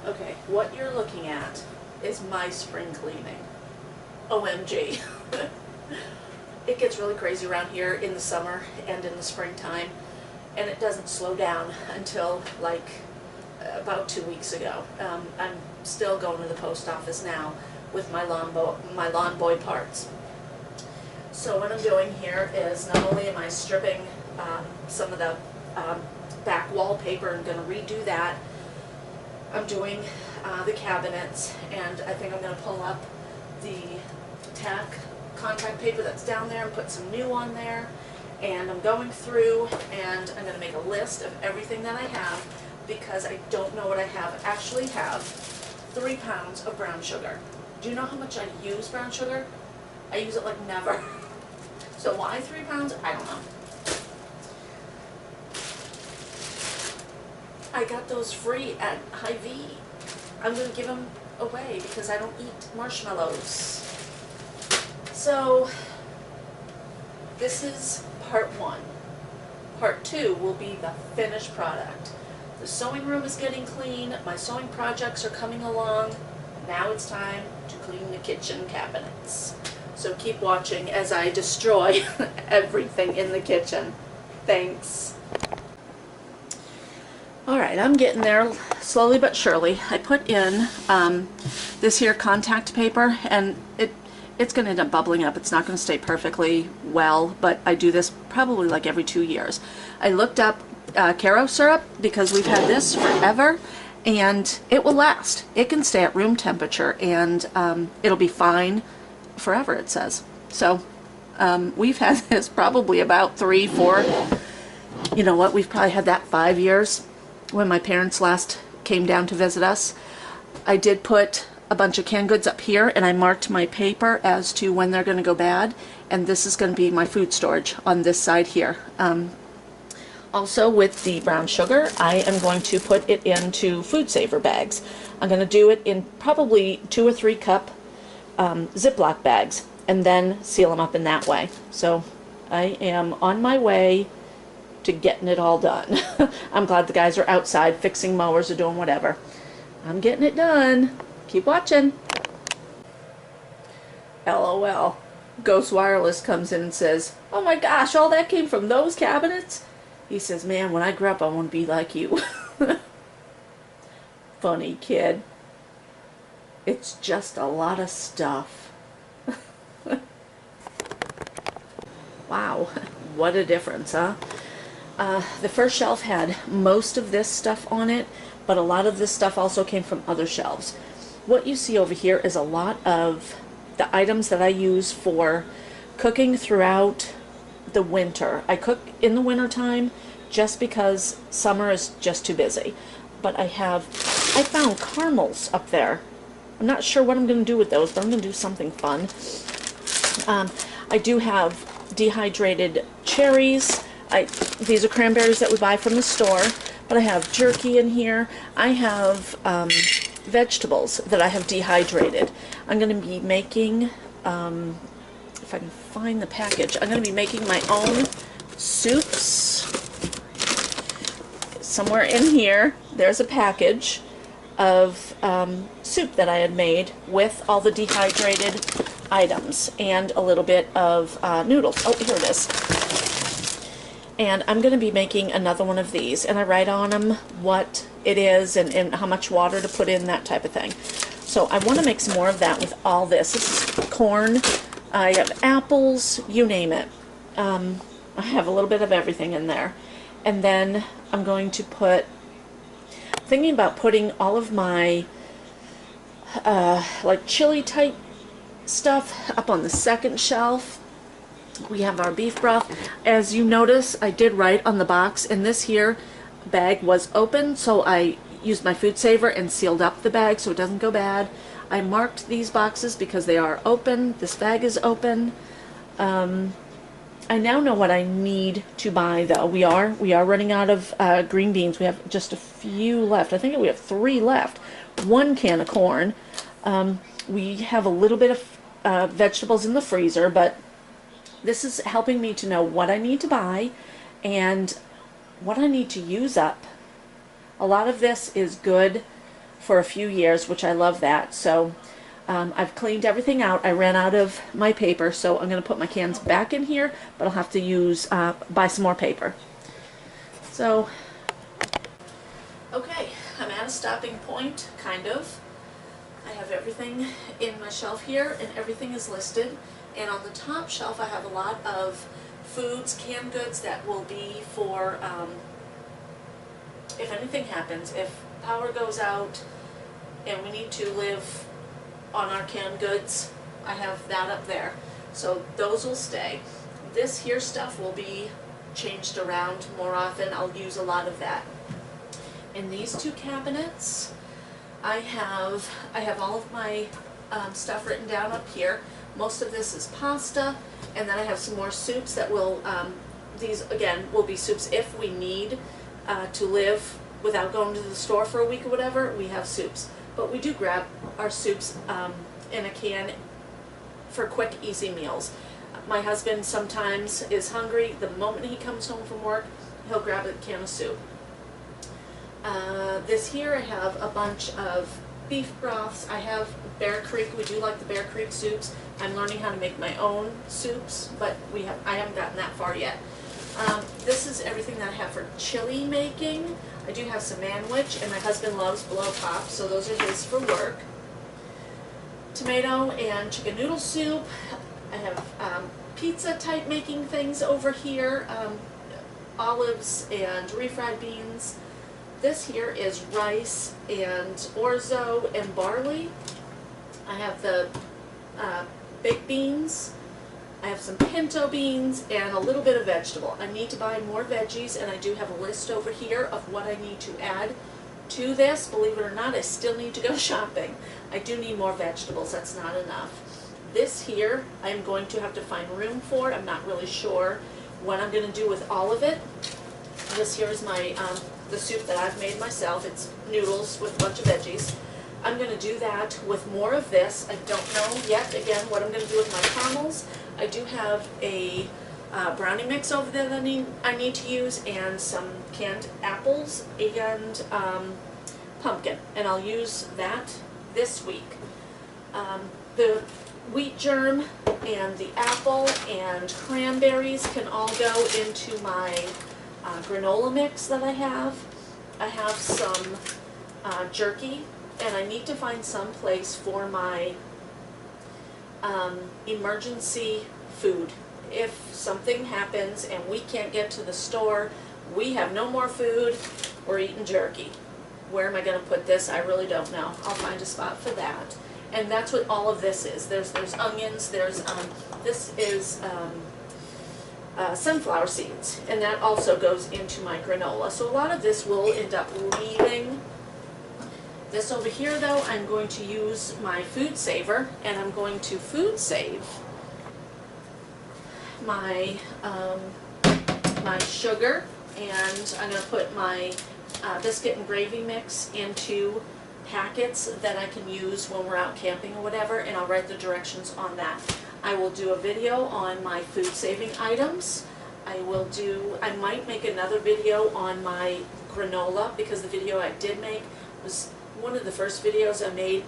Okay, what you're looking at is my spring cleaning. OMG. It gets really crazy around here in the summer and in the springtime, and it doesn't slow down until like about 2 weeks ago. I'm still going to the post office now with my lawn boy parts. So what I'm doing here is not only am I stripping some of the back wallpaper and going to redo that, I'm doing the cabinets, and I think I'm going to pull up the tack contact paper that's down there and put some new on there. And I'm going through and I'm going to make a list of everything that I have, because I don't know what I have. I actually have 3 pounds of brown sugar. Do you know how much I use brown sugar? I use it like never. So why 3 pounds? I don't know. I got those free at Hy-Vee. I'm going to give them away because I don't eat marshmallows. So this is part 1. Part 2 will be the finished product. The sewing room is getting clean. My sewing projects are coming along. Now it's time to clean the kitchen cabinets. So keep watching as I destroy everything in the kitchen. Thanks. Alright, I'm getting there slowly but surely. I put in this here contact paper, and it's going to end up bubbling up. It's not going to stay perfectly well, but I do this probably like every 2 years. I looked up Caro syrup because we've had this forever, and it will last. It can stay at room temperature, and it'll be fine forever, it says. So we've had this probably about 3, 4, you know what, we've probably had that 5 years. When my parents last came down to visit us, I did put a bunch of canned goods up here, and I marked my paper as to when they're going to go bad, and this is going to be my food storage on this side here. Also, with the brown sugar, I am going to put it into food saver bags. I'm going to do it in probably 2 or 3 cup Ziploc bags, and then seal them up in that way. So I am on my way to getting it all done. I'm glad the guys are outside fixing mowers or doing whatever. I'm getting it done. Keep watching. LOL. Ghost Wireless comes in and says, "Oh my gosh, all that came from those cabinets?" He says, "Man, when I grow up, I want to be like you." Funny kid. It's just a lot of stuff. Wow, what a difference, huh? The first shelf had most of this stuff on it, but a lot of this stuff also came from other shelves. What you see over here is a lot of the items that I use for cooking throughout the winter. I cook in the winter time just because summer is just too busy. But I found caramels up there. I'm not sure what I'm going to do with those, but I'm going to do something fun. I do have dehydrated cherries. These are cranberries that we buy from the store, but I have jerky in here. I have vegetables that I have dehydrated. I'm going to be making, if I can find the package, I'm going to be making my own soups. Somewhere in here, there's a package of soup that I had made with all the dehydrated items and a little bit of noodles. Oh, here it is. And I'm going to be making another one of these, and I write on them what it is and how much water to put in, that type of thing. So I want to make some more of that with all this. This is corn, I have apples, you name it. I have a little bit of everything in there. And then I'm going to put, thinking about putting all of my like chili type stuff up on the second shelf. We have our beef broth. As you notice, I did write on the box, and this here bag was open, so I used my food saver and sealed up the bag so it doesn't go bad. I marked these boxes because they are open. This bag is open. I now know what I need to buy, though. We are running out of green beans. We have just a few left. I think we have 3 left. 1 can of corn. We have a little bit of vegetables in the freezer, but this is helping me to know what I need to buy and what I need to use up. A lot of this is good for a few years, which I love that. So I've cleaned everything out. I ran out of my paper, so I'm going to put my cans back in here, but I'll have to use buy some more paper. So, okay, I'm at a stopping point, kind of. I have everything in my shelf here, and everything is listed. And on the top shelf, I have a lot of foods, canned goods that will be for if anything happens, if power goes out and we need to live on our canned goods. I have that up there. So those will stay. This here stuff will be changed around more often. I'll use a lot of that. In these two cabinets, I have all of my stuff written down up here. Most of this is pasta, and then I have some more soups that will, these again will be soups if we need to live without going to the store for a week or whatever. We have soups, but we do grab our soups in a can for quick, easy meals. My husband sometimes is hungry. The moment he comes home from work, he'll grab a can of soup. This here I have a bunch of beef broths. I have Bear Creek. We do like the Bear Creek soups. I'm learning how to make my own soups, but I haven't gotten that far yet. This is everything that I have for chili making. I do have some manwich, and my husband loves blow pop, so those are his for work. Tomato and chicken noodle soup. I have pizza type making things over here, olives and refried beans. This here is rice and orzo and barley. I have the baked beans. I have some pinto beans and a little bit of vegetable. I need to buy more veggies, and I do have a list over here of what I need to add to this. Believe it or not, I still need to go shopping. I do need more vegetables. That's not enough. This here, I'm going to have to find room for. I'm not really sure what I'm going to do with all of it. This here is my the soup that I've made myself. It's noodles with a bunch of veggies. I'm going to do that with more of this. I don't know yet, again, what I'm going to do with my caramels. I do have a brownie mix over there that I need to use, and some canned apples and pumpkin, and I'll use that this week. The wheat germ and the apple and cranberries can all go into my granola mix that I have. I have some jerky, and I need to find some place for my emergency food. If something happens and we can't get to the store, we have no more food, we're eating jerky. Where am I going to put this? I really don't know. I'll find a spot for that. And that's what all of this is. There's onions, there's this is sunflower seeds, and that also goes into my granola. So a lot of this will end up leaving. This over here, though, I'm going to use my food saver, and I'm going to food save my my sugar, and I'm going to put my biscuit and gravy mix into packets that I can use when we're out camping or whatever, and I'll write the directions on that. I will do a video on my food saving items. I might make another video on my granola, because the video I did make was one of the first videos I made,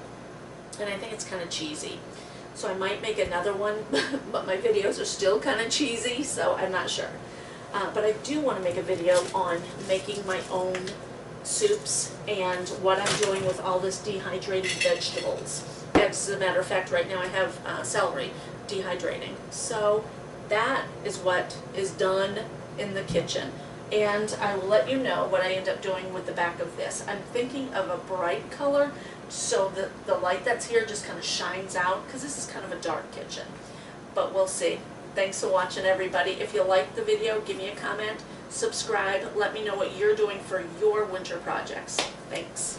and I think it's kind of cheesy. So I might make another one, but my videos are still kind of cheesy, so I'm not sure. But I do want to make a video on making my own soups and what I'm doing with all this dehydrated vegetables. As a matter of fact, right now I have celery dehydrating. So that is what is done in the kitchen. And I will let you know what I end up doing with the back of this. I'm thinking of a bright color so that the light that's here just kind of shines out, because this is kind of a dark kitchen. But we'll see. Thanks for watching, everybody. If you liked the video, give me a comment, subscribe, let me know what you're doing for your winter projects. Thanks.